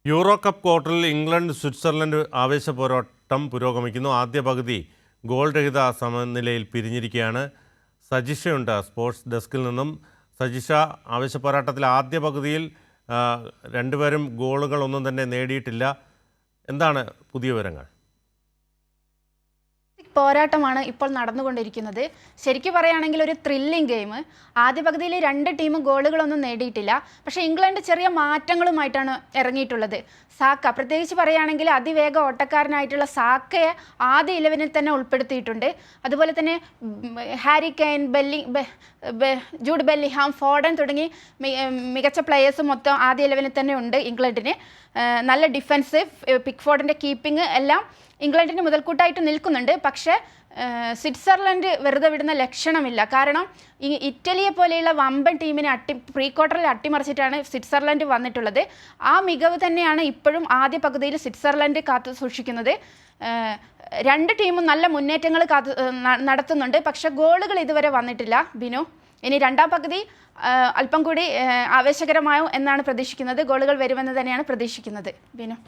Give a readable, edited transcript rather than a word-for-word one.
Euro cup ക്വാർട്ടറിൽ England Switzerland ആവേശ പോരാട്ടം പുരോഗമിക്കുന്നു. ആദ്യ പകുതി ഗോൾ രഹിത സമനിലയിൽ പിരിഞ്ഞിരിക്കുകയാണ്. സജിഷയുണ്ട് സ്പോർട്സ് ഡെസ്കിൽ നിന്നും. സജിഷ, ആവേശ പോരാട്ടത്തിൽ ആദ്യ പകുതിയിൽ രണ്ടുപേരും ഗോളുകളൊന്നും തന്നെ നേടിയിട്ടില്ല. എന്താണ് പുതിയ വിവരങ്ങൾ? പോരാട്ടമാണ് ഇപ്പോൾ നടന്നുകൊണ്ടിരിക്കുന്നത്. ശരിക്കും പറയുകയാണെങ്കിൽ ഒരു ത്രില്ലിംഗ് ഗെയിം. ആദ്യ പകുതിയിൽ രണ്ട് ടീമും ഗോളുകളൊന്നും നേടിയിട്ടില്ല. പക്ഷേ ഇംഗ്ലണ്ട് ചെറിയ മാറ്റങ്ങളുമായിട്ടാണ് ഇറങ്ങിയിട്ടുള്ളത്. സാക്ക, പ്രത്യേകിച്ച് പറയുകയാണെങ്കിൽ അതിവേഗ ഓട്ടക്കാരനായിട്ടുള്ള സാക്കയെ ആദ്യ 11-ൽ തന്നെ ഉൾപ്പെടുത്തിയിട്ടുണ്ട്. അതുപോലെ തന്നെ Harry Kane, Jude Bellingham, Foden തുടങ്ങി മികച്ച പ്ലെയേഴ്സ് മൊത്തം ആദ്യ 11-ൽ തന്നെ ഉണ്ട് ഇംഗ്ലണ്ടിന്. നല്ല ഡിഫൻസ്, പിക്ഫോർഡിൻ്റെ കീപ്പിംഗ് എല്ലാം ഇംഗ്ലണ്ടിന് മുതൽക്കൂട്ടായിട്ട് നിൽക്കുന്നുണ്ട്. പക്ഷേ സ്വിറ്റ്സർലൻഡ് വെറുതെ വിടുന്ന ലക്ഷണമില്ല. കാരണം ഈ ഇറ്റലിയെ പോലെയുള്ള വമ്പൻ ടീമിനെ പ്രീ ക്വാർട്ടറിൽ അട്ടിമറിച്ചിട്ടാണ് സ്വിറ്റ്സർലൻഡ് വന്നിട്ടുള്ളത്. ആ മികവ് തന്നെയാണ് ഇപ്പോഴും ആദ്യ പകുതിയിൽ സ്വിറ്റ്സർലൻഡ് കാത്തു സൂക്ഷിക്കുന്നത്. രണ്ട് ടീമും നല്ല മുന്നേറ്റങ്ങൾ നടത്തുന്നുണ്ട്. പക്ഷേ ഗോളുകൾ ഇതുവരെ വന്നിട്ടില്ല ബിനു. ഇനി രണ്ടാം പകുതി അല്പം കൂടി ആവേശകരമായോ എന്നാണ് പ്രതീക്ഷിക്കുന്നത്. ഗോളുകൾ വരുമെന്ന് തന്നെയാണ് പ്രതീക്ഷിക്കുന്നത് ബിനു.